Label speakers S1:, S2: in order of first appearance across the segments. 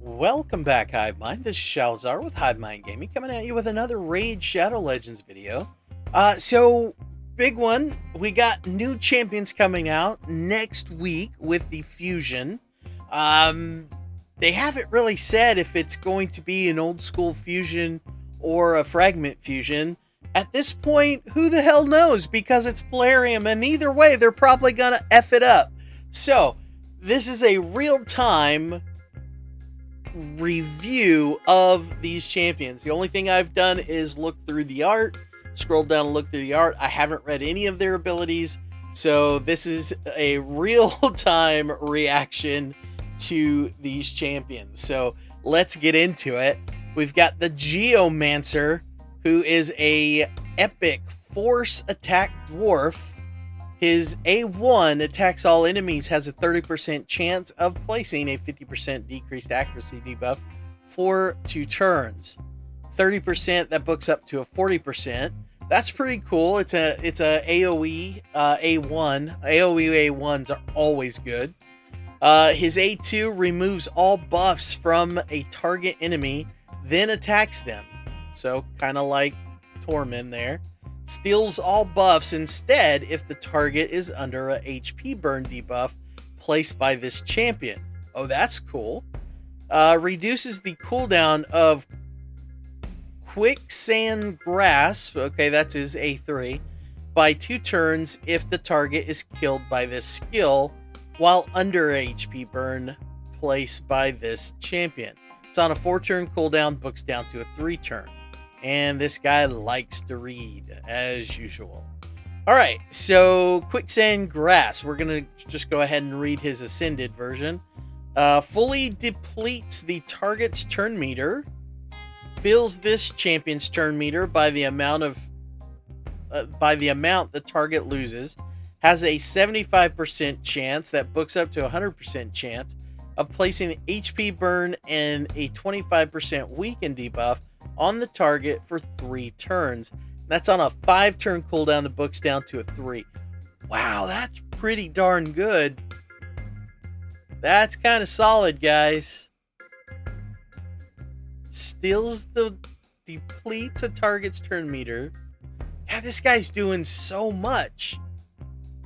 S1: Welcome back, Hive Mind. This is Shalzar with Hive Mind Gaming, coming at you with another Raid Shadow Legends video. Big one. We got new champions coming out next week with the fusion. They haven't really said if it's going to be an old school fusion or a fragment fusion. At this point, who the hell knows? Because it's Polarium, and either way, they're probably gonna F it up. So, this is a real-time review of these champions. The only thing I've done is look through the art, scroll down and look through the art. I haven't read any of their abilities, so this is a real-time reaction to these champions. So let's get into it. We've got the Geomancer, who is a epic force attack dwarf. His A1 attacks all enemies, has a 30% chance of placing a 50% decreased accuracy debuff for 2 turns. 30%, that books up to a 40%. That's pretty cool. It's a AoE A1. AoE A1s are always good. His A2 removes all buffs from a target enemy, then attacks them. So kind of like Torment there. Steals all buffs instead if the target is under a HP burn debuff placed by this champion. Oh, that's cool. Reduces the cooldown of Quicksand Grasp, okay, that's his A3, by 2 turns if the target is killed by this skill while under HP burn placed by this champion. It's on a 4-turn cooldown, books down to a 3-turn. And this guy likes to read, as usual. Alright, so Quicksand Grass. We're going to just go ahead and read his Ascended version. Fully depletes the target's turn meter. Fills this champion's turn meter by the amount the target loses. Has a 75% chance, that books up to a 100% chance, of placing an HP burn and a 25% weaken debuff on the target for 3 turns. That's on a 5-turn cooldown, the books down to a 3. Wow, that's pretty darn good. That's kind of solid, guys. Depletes a target's turn meter. Yeah, this guy's doing so much.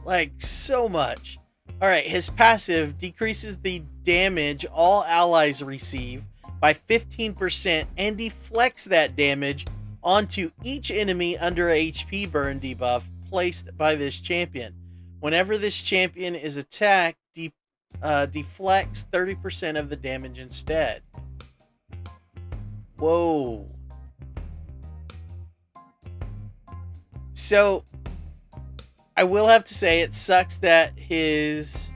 S1: Like, so much. Alright, his passive decreases the damage all allies receive by 15% and deflects that damage onto each enemy under a HP burn debuff placed by this champion. Whenever this champion is attacked, deflects 30% of the damage instead. Whoa. So, I will have to say it sucks that his...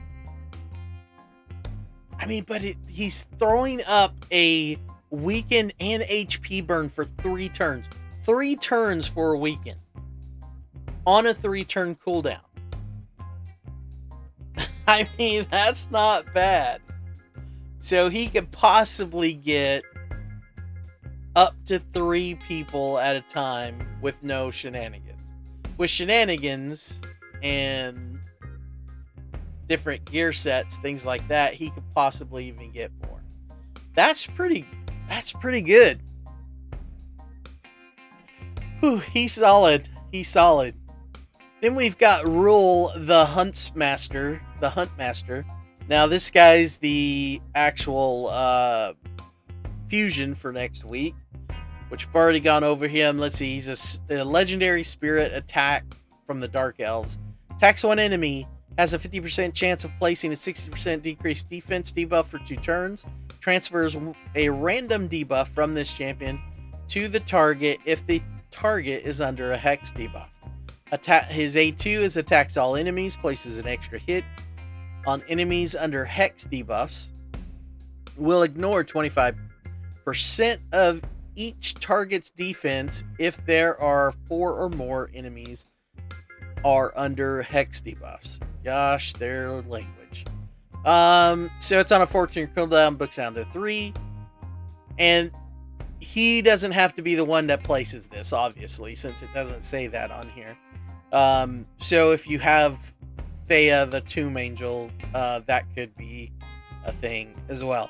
S1: he's throwing up a weaken and HP burn for 3 turns. 3 turns for a weaken. On a 3-turn cooldown. I mean, that's not bad. So he could possibly get up to 3 people at a time with no shenanigans. With shenanigans and different gear sets, things like that, he could possibly even get more. That's pretty good. Whew, he's solid. He's solid. Then we've got Rule the Huntmaster. Now this guy's the actual fusion for next week, which I've already gone over him. Let's see, he's a legendary spirit attack from the Dark Elves. Attacks one enemy, has a 50% chance of placing a 60% decreased defense debuff for 2 turns. Transfers a random debuff from this champion to the target if the target is under a hex debuff. His A2 is attacks all enemies, places an extra hit on enemies under hex debuffs. Will ignore 25% of each target's defense if there are 4 or more enemies are under hex debuffs. Gosh, their language. So it's on a 14 cooldown, books down to 3. And he doesn't have to be the one that places this, obviously, since it doesn't say that on here. So if you have Thea, the Tomb Angel, that could be a thing as well.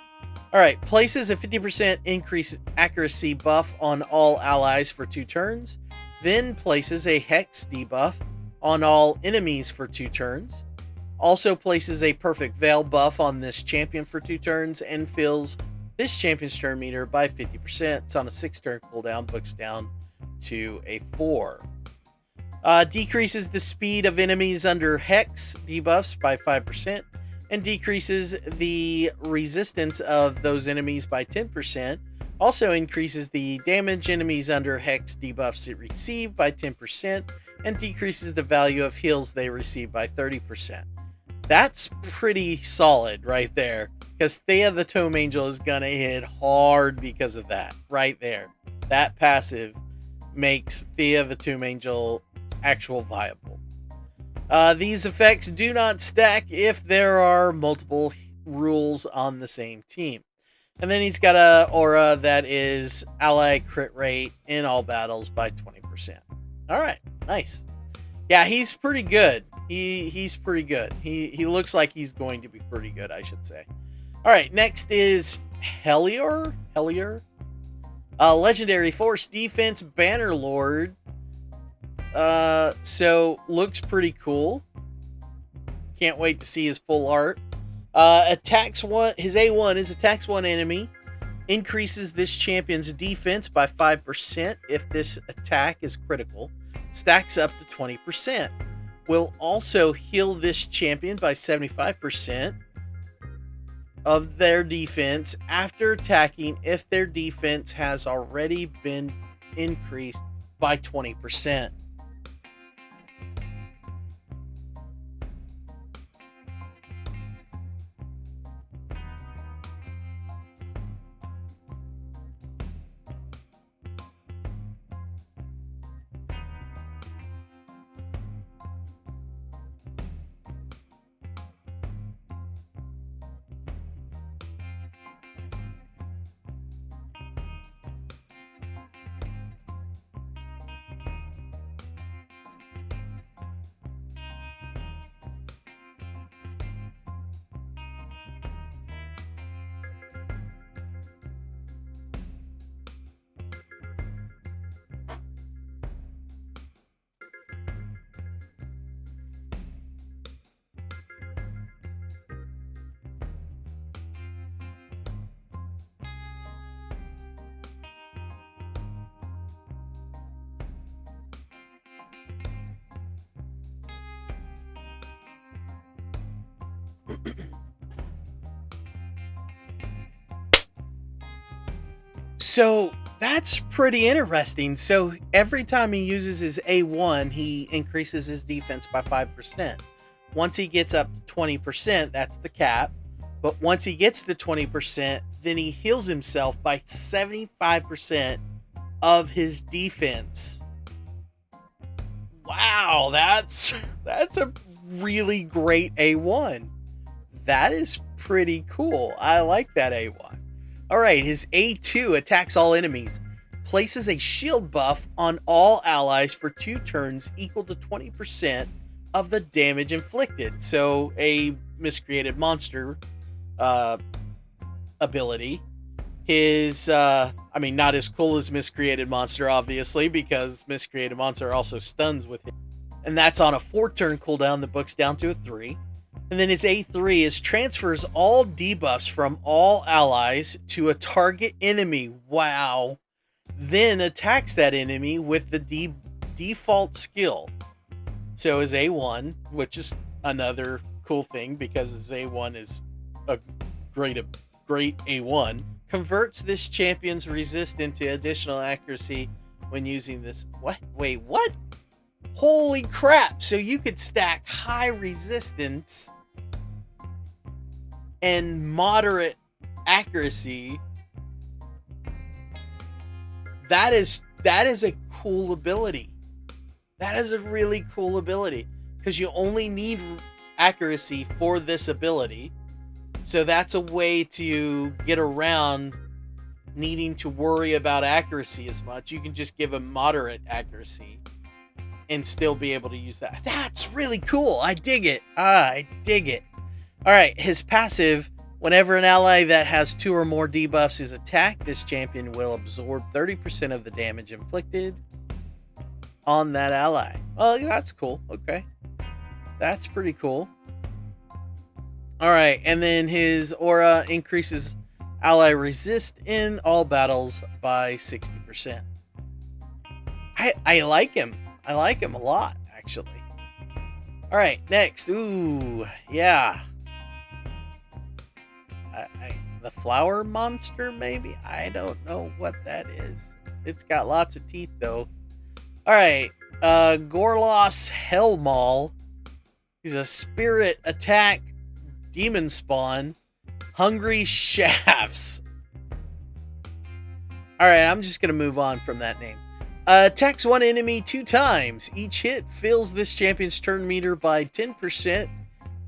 S1: Alright, places a 50% increase accuracy buff on all allies for 2 turns, then places a Hex debuff on all enemies for 2 turns, also places a Perfect Veil buff on this champion for 2 turns, and fills this champion's turn meter by 50%. It's on a 6-turn cooldown, books down to a 4. Decreases the speed of enemies under Hex debuffs by 5%, and decreases the resistance of those enemies by 10%. Also increases the damage enemies under Hex debuffs receive by 10%, and decreases the value of heals they receive by 30%. That's pretty solid right there, because Thea the Tomb Angel is gonna hit hard because of that right there. That passive makes Thea the Tomb Angel actual viable. These effects do not stack if there are multiple rules on the same team. And then he's got a aura that is ally crit rate in all battles by 20%. Alright, nice. Yeah, he's pretty good. He's pretty good. He looks like he's going to be pretty good, I should say. Alright, next is Hellyer. Legendary Force Defense Bannerlord. So looks pretty cool. Can't wait to see his full art. Attacks one. His A1 is attacks one enemy. Increases this champion's defense by 5% if this attack is critical. Stacks up to 20%. Will also heal this champion by 75% of their defense after attacking if their defense has already been increased by 20%. So that's pretty interesting. So every time he uses his A1, he increases his defense by 5%. Once he gets up to 20%, that's the cap. But once he gets to 20%, then he heals himself by 75% of his defense. Wow, that's a really great A1. That is pretty cool. I like that A1. Alright, his A2 attacks all enemies. Places a shield buff on all allies for 2 turns equal to 20% of the damage inflicted. So a miscreated monster ability. His, not as cool as miscreated monster, obviously, because miscreated monster also stuns with him. And that's on a 4-turn cooldown that books down to a 3. And then his A3 is transfers all debuffs from all allies to a target enemy. Wow. Then attacks that enemy with the default skill. So his A1, which is another cool thing because his A1 is a great A1, converts this champion's resist into additional accuracy when using this. What? Wait, what? Holy crap. So you could stack high resistance and moderate accuracy. That is a cool ability. That is a really cool ability because you only need accuracy for this ability. So that's a way to get around needing to worry about accuracy as much. You can just give a moderate accuracy and still be able to use that. That's really cool. I dig it. I dig it. All right, his passive Whenever an ally that has 2 or more debuffs is attacked, this champion will absorb 30% of the damage inflicted on that ally. Oh, that's cool. Okay. That's pretty cool. Alright, and then his aura increases ally resist in all battles by 60%. I like him. I like him a lot, actually. Alright, next. Ooh, yeah. The flower monster, maybe? I don't know what that is. It's got lots of teeth, though. Alright, Gorlos Hellmaul. He's a spirit attack demon spawn. Hungry Shafts. Alright, I'm just going to move on from that name. Attacks one enemy 2 times. Each hit fills this champion's turn meter by 10%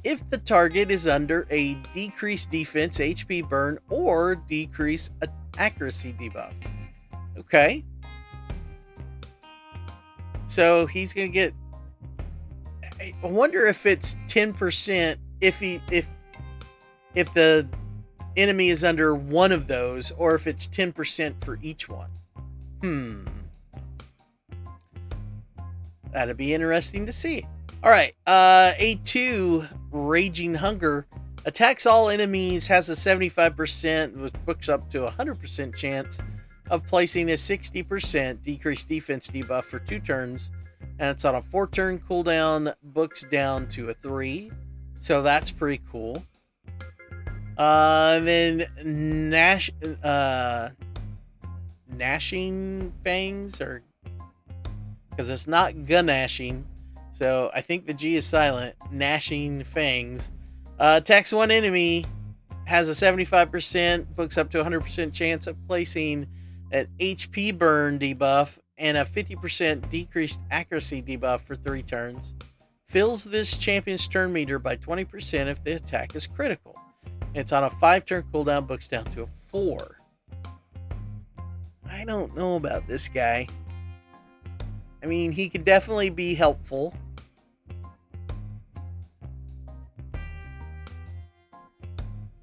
S1: if the target is under a decreased defense, HP burn, or decreased accuracy debuff. Okay. So he's going to get... I wonder if it's 10% if the enemy is under one of those, or if it's 10% for each one. That'd be interesting to see. Alright, A2, Raging Hunger, attacks all enemies, has a 75%, which books up to a 100% chance of placing a 60% decreased defense debuff for 2 turns, and it's on a 4-turn cooldown, books down to a 3, so that's pretty cool. And then Gnashing Fangs, or because it's not Gnashing, so I think the G is silent. Gnashing Fangs attacks one enemy, has a 75%, books up to a 100% chance of placing an HP burn debuff and a 50% decreased accuracy debuff for 3 turns. Fills this champion's turn meter by 20% if the attack is critical. It's on a 5-turn cooldown, books down to a 4. I don't know about this guy. I mean, he could definitely be helpful.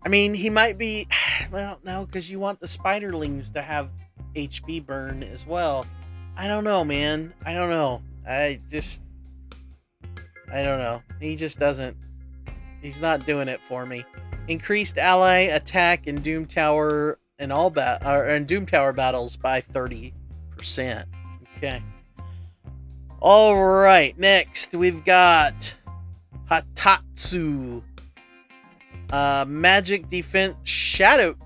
S1: I mean, he might be... Well, no, because you want the spiderlings to have HP burn as well. I don't know, man. I don't know. I don't know. He just doesn't... He's not doing it for me. Increased ally attack in Doom Tower and Doom Tower battles by 30%. Okay. All right. Next, we've got Hatatsu. Magic defense Shadowkin.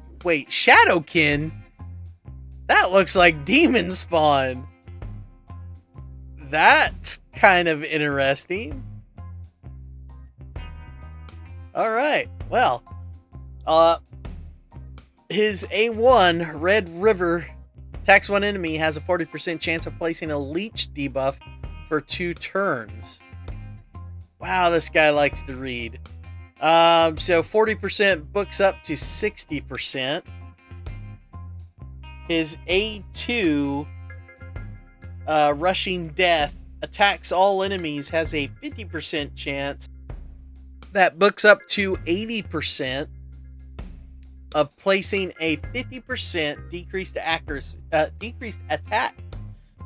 S1: That looks like demon spawn. That's kind of interesting. All right. Well, his A1 Red River attacks one enemy, has a 40% chance of placing a leech debuff for 2 turns. Wow, this guy likes to read. So 40% books up to 60%. His A2 Rushing Death attacks all enemies, has a 50% chance that books up to 80% of placing a 50% decreased attack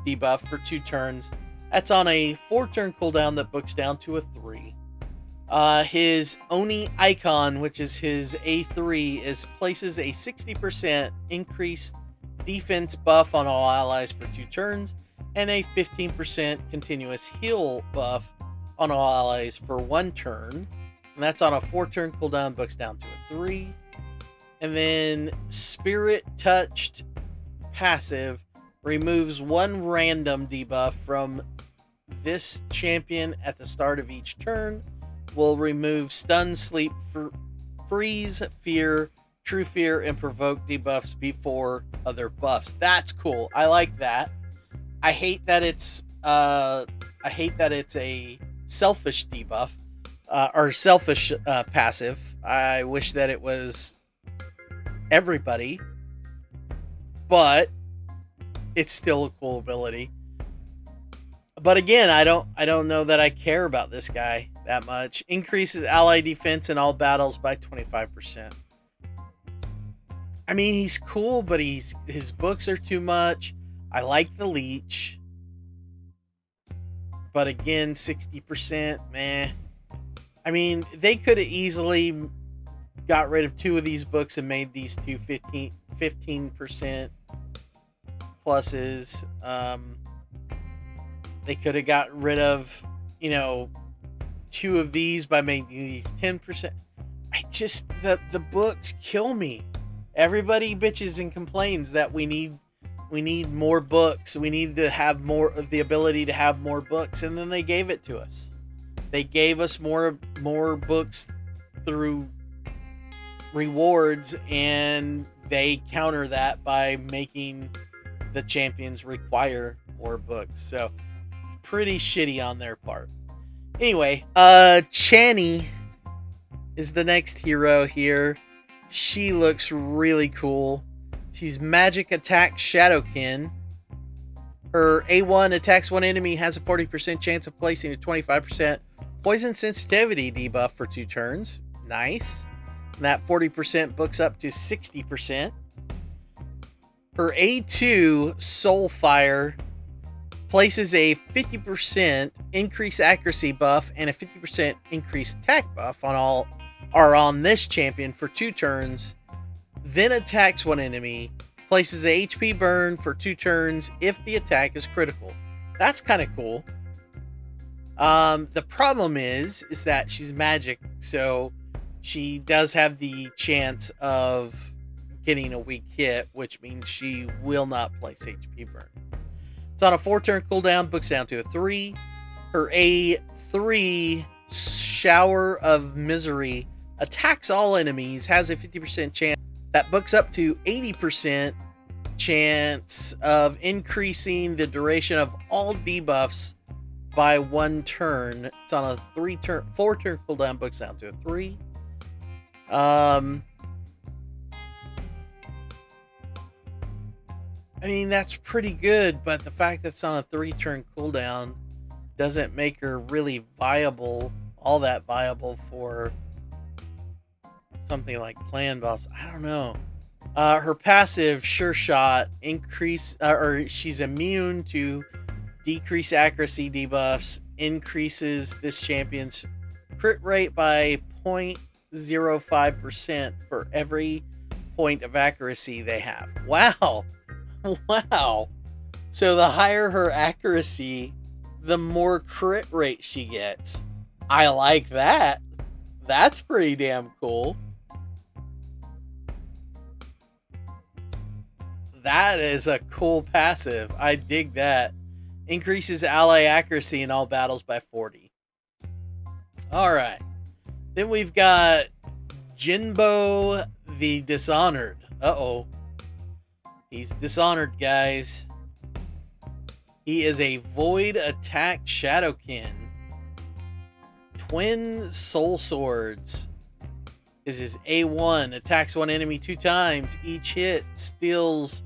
S1: debuff for 2 turns. That's on a 4-turn cooldown that books down to a 3. His Oni icon, which is his A3, places a 60% increased defense buff on all allies for 2 turns, and a 15% continuous heal buff on all allies for 1 turn. And that's on a 4-turn cooldown, books down to a 3. And then Spirit Touched passive removes 1 random debuff from this champion at the start of each turn. Will remove Stun, Sleep, Freeze, Fear, True Fear, and Provoke debuffs before other buffs. That's cool. I like that. I hate that it's a selfish debuff. Or selfish passive. I wish that it was everybody, but it's still a cool ability. But again, I don't know that I care about this guy that much. Increases ally defense in all battles by 25%. I mean, he's cool, but his books are too much. I like the leech. But again, 60%, meh. I mean, they could have easily got rid of 2 of these books and made these two 15% pluses. They could have got rid of, 2 of these by making these 10%. The books kill me. Everybody bitches and complains that we need more books. We need to have more of the ability to have more books, and then they gave it to us. They gave us more books through rewards, and they counter that by making the champions require more books. So pretty shitty on their part. Anyway, Chani is the next hero here. She looks really cool. She's Magic Attack Shadowkin. Her A1 attacks one enemy, has a 40% chance of placing a 25% poison sensitivity debuff for 2 turns. Nice. And that 40% books up to 60%. Her A2 Soulfire places a 50% increased accuracy buff and a 50% increased attack buff on this champion for 2 turns, then attacks one enemy, places a HP burn for 2 turns if the attack is critical. That's kind of cool. The problem is that she's magic, so she does have the chance of getting a weak hit, which means she will not place HP burn. It's on a 4-turn cooldown, books down to a 3. Her A3 Shower of Misery attacks all enemies, has a 50% chance. That books up to 80% chance of increasing the duration of all debuffs by 1 turn. It's on a 4-turn cooldown, books down to a 3. I mean, that's pretty good, but the fact that it's on a 3-turn cooldown doesn't make her really viable, all that viable for something like Clan Boss. I don't know. Her passive, Sure Shot, she's immune to decreased accuracy debuffs, increases this champion's crit rate by 0.05% for every point of accuracy they have. Wow. Wow. So the higher her accuracy, the more crit rate she gets. I like that. That's pretty damn cool. That is a cool passive. I dig that. Increases ally accuracy in all battles by 40. Alright. Then we've got Jimbo the Dishonored. Uh-oh. He's dishonored, guys. He is a Void Attack Shadowkin. Twin Soul Swords is his A1. Attacks one enemy 2 times. Each hit steals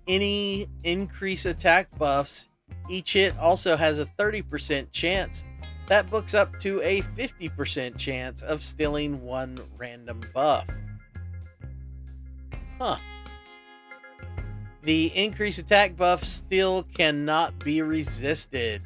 S1: any increased attack buffs. Each hit also has a 30% chance. That books up to a 50% chance of stealing 1 random buff. Huh. The increased attack buff still cannot be resisted.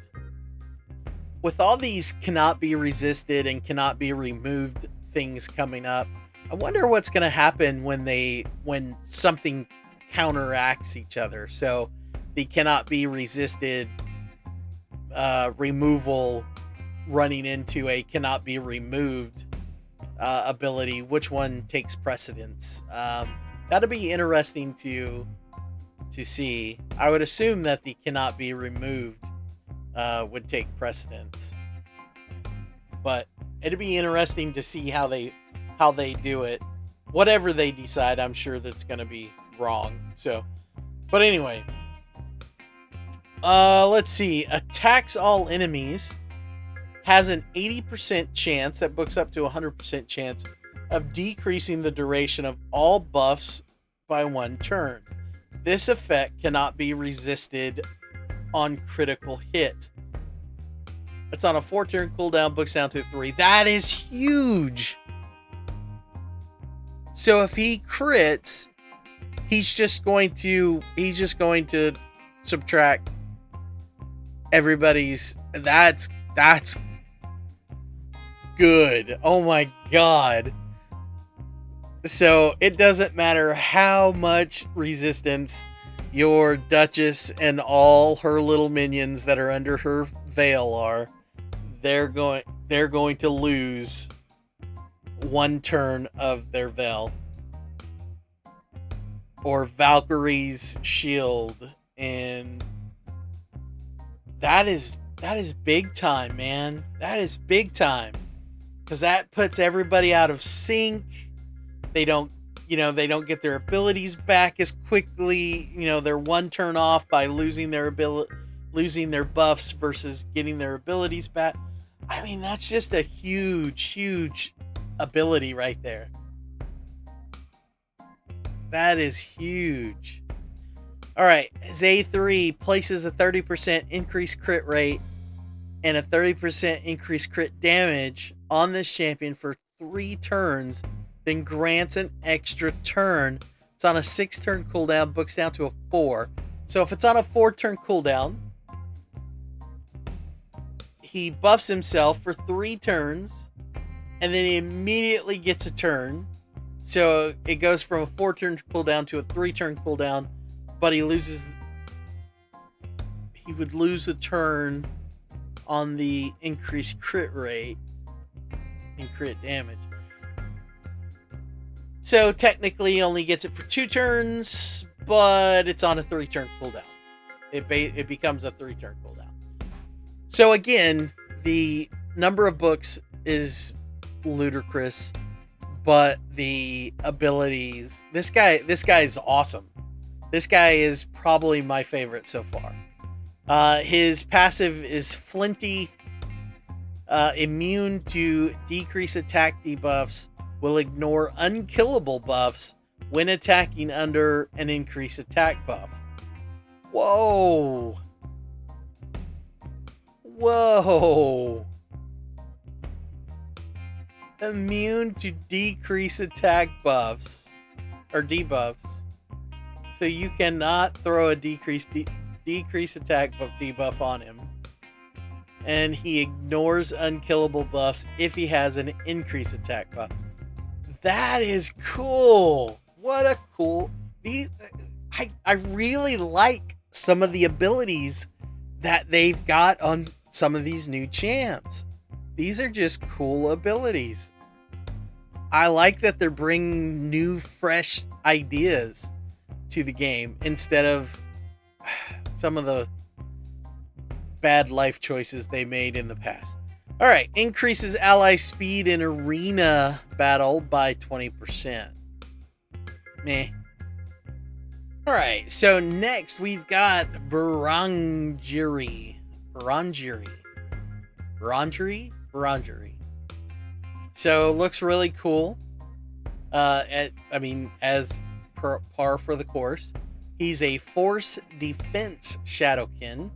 S1: With all these cannot be resisted and cannot be removed things coming up, I wonder what's going to happen when something counteracts each other. So the cannot be resisted removal running into a cannot be removed ability. Which one takes precedence? That'll be interesting to see. I would assume that the cannot be removed would take precedence, but it'd be interesting to see how they do it. Whatever they decide, I'm sure that's going to be wrong. So, but anyway, let's see. Attacks all enemies, has an 80% chance, that books up to 100% chance of decreasing the duration of all buffs by 1 turn. This effect cannot be resisted on critical hit. It's on a 4-turn cooldown, books down to 3. That is huge. So if he crits, he's just going to subtract everybody's. That's good. Oh my god. So it doesn't matter how much resistance your Duchess and all her little minions that are under her veil are, they're going to lose one turn of their veil. Or Valkyrie's shield, and that is big time, man. That is big time. Because that puts everybody out of sync. They don't get their abilities back as quickly. They're one turn off by losing their buffs versus getting their abilities back. I mean, that's just a huge ability right there. That is huge. All right, A3 places a 30% increased crit rate and a 30% increased crit damage on this champion for 3 turns, then grants an extra turn. It's on a 6-turn cooldown, books down to a 4. So if it's on a 4-turn cooldown, he buffs himself for 3 turns, and then he immediately gets a turn. So it goes from a 4-turn cooldown to a 3-turn cooldown, but he would lose a turn on the increased crit rate and crit damage. So technically he only gets it for 2 turns, but it's on a 3-turn cooldown. It becomes a 3-turn cooldown. So again, the number of books is ludicrous, but the abilities, this guy is awesome. This guy is probably my favorite so far. His passive is Flinty, immune to decrease attack debuffs, will ignore unkillable buffs when attacking under an increased attack buff. Whoa. Immune to decrease attack buffs or debuffs. So you cannot throw a decrease attack buff debuff on him. And he ignores unkillable buffs if he has an increased attack buff. That is cool. What a cool. I really like some of the abilities that they've got on some of these new champs. These are just cool abilities. I like that they're bringing new, fresh ideas to the game instead of some of the bad life choices they made in the past. All right, increases ally speed in arena battle by 20%. Meh. All right, so next we've got Barongiri. So looks really cool. As par for the course. He's a force defense Shadowkin.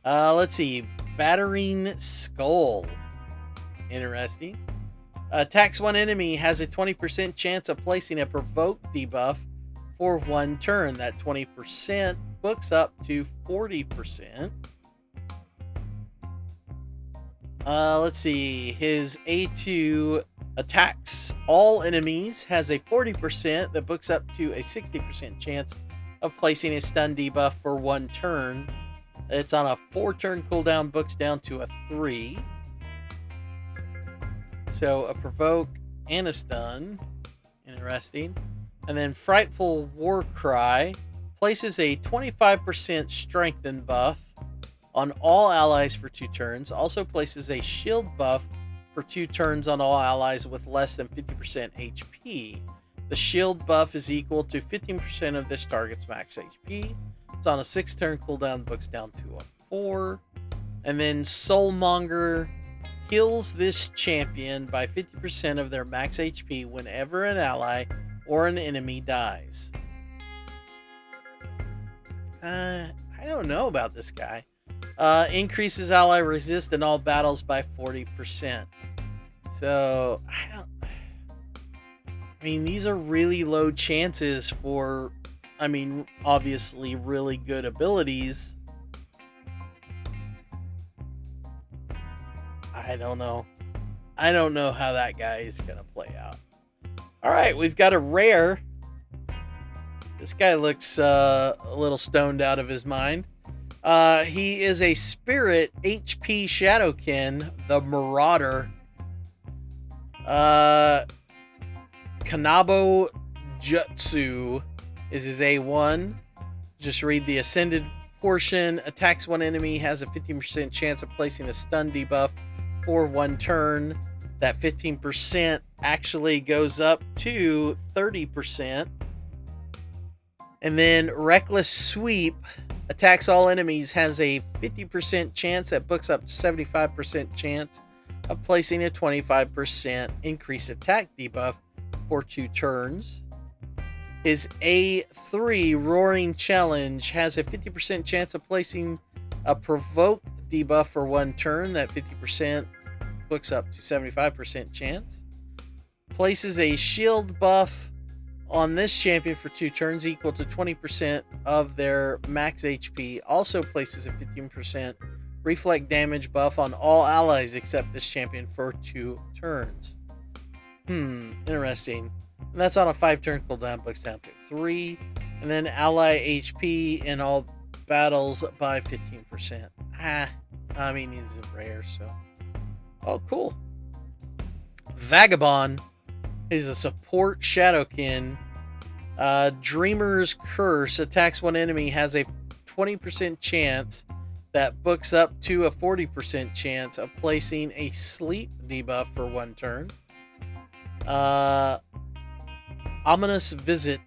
S1: Let's see. Battering Skull. Interesting. Attacks one enemy, has a 20% chance of placing a provoke debuff for 1 turn. That 20% books up to 40%. Let's see. His A2 attacks all enemies, has a 40% that books up to a 60% chance of placing a stun debuff for 1 turn. It's on a 4-turn cooldown, books down to a 3. So a provoke and a stun. Interesting. And then Frightful Warcry places a 25% strengthen buff on all allies for 2 turns. Also places a shield buff for 2 turns on all allies with less than 50% HP. The shield buff is equal to 15% of this target's max HP. It's on a 6-turn cooldown, books down to a 4. And then Soulmonger heals this champion by 50% of their max HP whenever an ally or an enemy dies. I don't know about this guy. Increases ally resist in all battles by 40%. So I mean, these are really low chances for, I mean, obviously really good abilities. I don't know. I don't know how that guy is going to play out. All right, we've got a rare. This guy looks a little stoned out of his mind. He is a spirit HP Shadowkin, the Marauder. Kanabo Jutsu is his A1. Just read the Ascended portion. Attacks one enemy, has a 15% chance of placing a stun debuff for 1 turn. That 15% actually goes up to 30%. And then Reckless Sweep attacks all enemies, has a 50% chance that books up to 75% chance of placing a 25% increased attack debuff for 2 turns. His A3 Roaring Challenge has a 50% chance of placing a provoke debuff for 1 turn. That 50% books up to 75% chance. Places a shield buff on this champion for 2 turns equal to 20% of their max HP. Also places a 15% reflect damage buff on all allies except this champion for 2 turns. Interesting. And that's on a 5-turn cooldown, books down to 3. And then ally HP in all battles by 15%. I mean, he's a rare, so. Oh, cool. Vagabond is a support Shadowkin. Dreamer's Curse attacks one enemy, has a 20% chance that books up to a 40% chance of placing a sleep debuff for 1 turn. Ominous Visit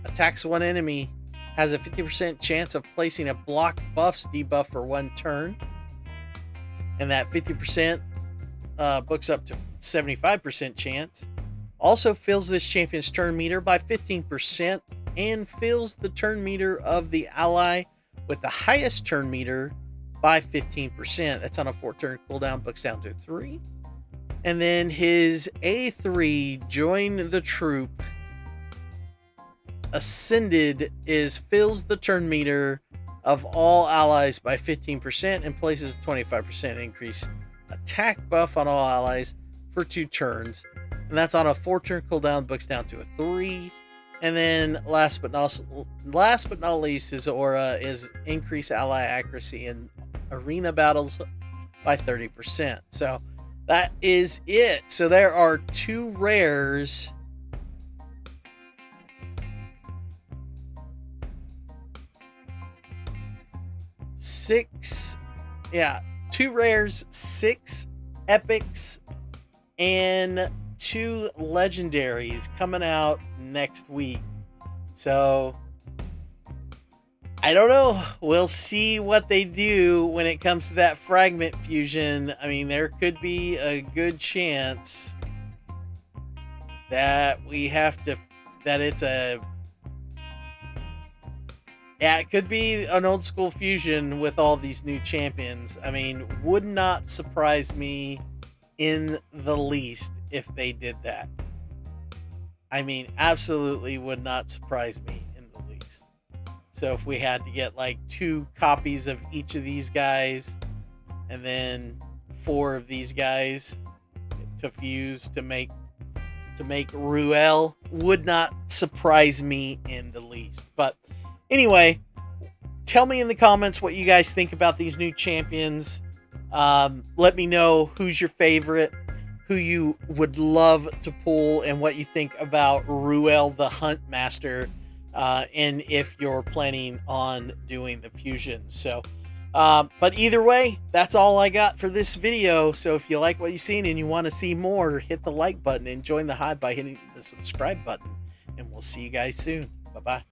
S1: attacks one enemy, has a 50% chance of placing a block buffs debuff for 1 turn. And that 50% books up to 75% chance. Also fills this champion's turn meter by 15% and fills the turn meter of the ally with the highest turn meter by 15%. That's on a 4-turn cooldown, books down to 3. And then his A3 Join the Troop Ascended fills the turn meter of all allies by 15% and places a 25% increase attack buff on all allies for 2 turns. And that's on a 4-turn cooldown, books down to a 3. And then last but not least, his aura is increase ally accuracy in arena battles by 30%. So that is it. So there are 2 rares. Two rares, 6 epics, and 2 legendaries coming out next week. So I don't know. We'll see what they do when it comes to that fragment fusion. I mean, there could be a good chance that it could be an old school fusion with all these new champions. I mean, would not surprise me in the least if they did that. I mean, absolutely would not surprise me in the least. So if we had to get like 2 copies of each of these guys and then 4 of these guys to fuse to make Ruel, would not surprise me in the least. But anyway, tell me in the comments what you guys think about these new champions. Let me know who's your favorite, who you would love to pull, and what you think about Ruel the Huntmaster, and if you're planning on doing the fusion. So, but either way, that's all I got for this video. So if you like what you've seen and you want to see more, hit the like button and join the Hive by hitting the subscribe button. And we'll see you guys soon. Bye-bye.